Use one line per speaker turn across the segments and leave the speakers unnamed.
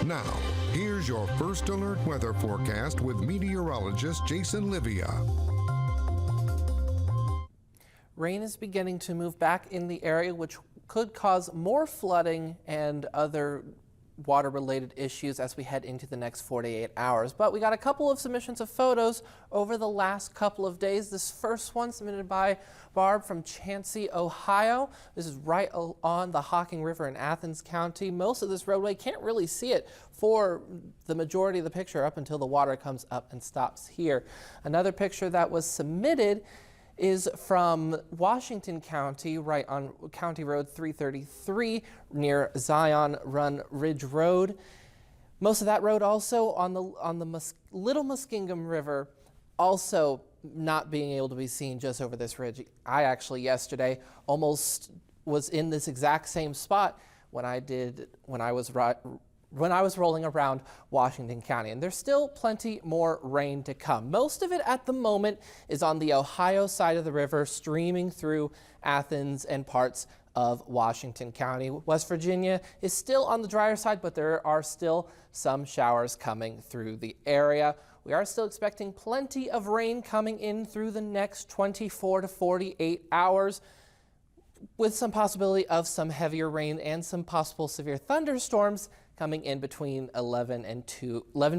Now, here's your first alert weather forecast with meteorologist Jason Livia.
Rain is beginning to move back in the area, which could cause more flooding and other water-related issues as we head into the next 48 hours. But we got a couple of submissions of photos over the last couple of days. This first one submitted by Barb from Chauncey, Ohio. This is right on the Hocking River in Athens County. Most of this roadway can't really see it for the majority of the picture up until the water comes up and stops here. Another picture that was submitted is from Washington County, right on County Road 333 near Zion Run Ridge Road. Most of that road also on the Little Muskingum River, also not being able to be seen just over this ridge. I actually yesterday almost was in this exact same spot when I was rolling around Washington County, and there's still plenty more rain to come. Most of it at the moment is on the Ohio side of the river, streaming through Athens and parts of Washington County. West Virginia is still on the drier side, but there are still some showers coming through the area. We are still expecting plenty of rain coming in through the next 24 to 48 hours. With some possibility of some heavier rain and some possible severe thunderstorms coming in between 11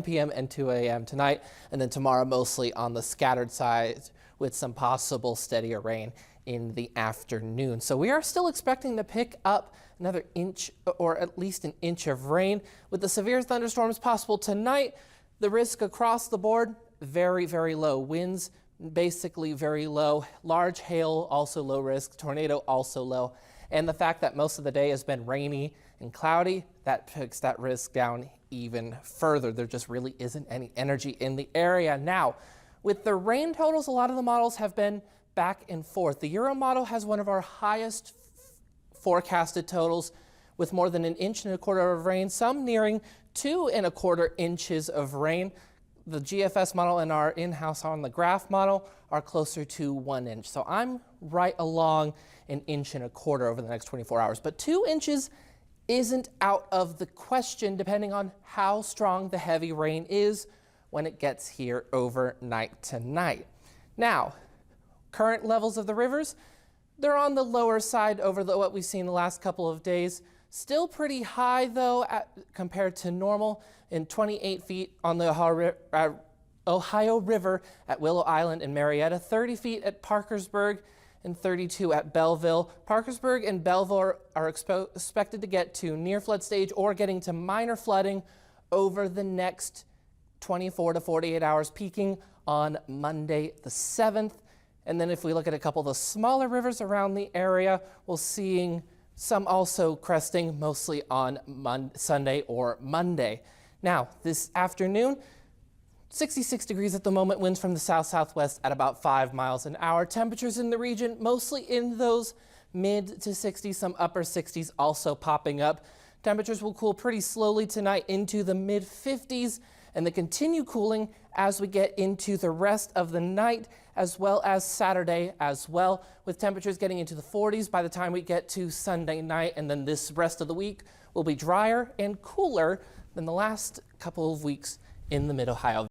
p.m. and 2 a.m. tonight, and then tomorrow mostly on the scattered side with some possible steadier rain in the afternoon. So we are still expecting to pick up another inch or at least an inch of rain with the severe thunderstorms possible tonight. The risk across the board, very, very low. Winds basically very low. Large hail, also low risk. Tornado, also low. And the fact that most of the day has been rainy and cloudy, that takes that risk down even further. There just really isn't any energy in the area. Now, with the rain totals, a lot of the models have been back and forth. The Euro model has one of our highest forecasted totals with more than 1.25 inches of rain, some nearing 2.25 inches of rain. The GFS model and our in-house on the graph model are closer to 1 inch. So I'm right along 1.25 inches over the next 24 hours. But 2 inches isn't out of the question depending on how strong the heavy rain is when it gets here overnight tonight. Now, current levels of the rivers, they're on the lower side over what we've seen the last couple of days. Still pretty high, though, compared to normal, in 28 feet on the Ohio River at Willow Island and Marietta, 30 feet at Parkersburg, and 32 at Belleville. Parkersburg and Belleville are expected to get to near flood stage or getting to minor flooding over the next 24 to 48 hours, peaking on Monday the 7th. And then if we look at a couple of the smaller rivers around the area, we're seeing some also cresting mostly on Sunday or Monday. Now, this afternoon, 66 degrees at the moment, winds from the south-southwest at about 5 miles an hour. Temperatures in the region mostly in those mid to 60s, some upper 60s also popping up. Temperatures will cool pretty slowly tonight into the mid 50s and then continue cooling as we get into the rest of the night as well as Saturday as well, with temperatures getting into the 40s by the time we get to Sunday night, and then this rest of the week will be drier and cooler than the last couple of weeks in the Mid-Ohio.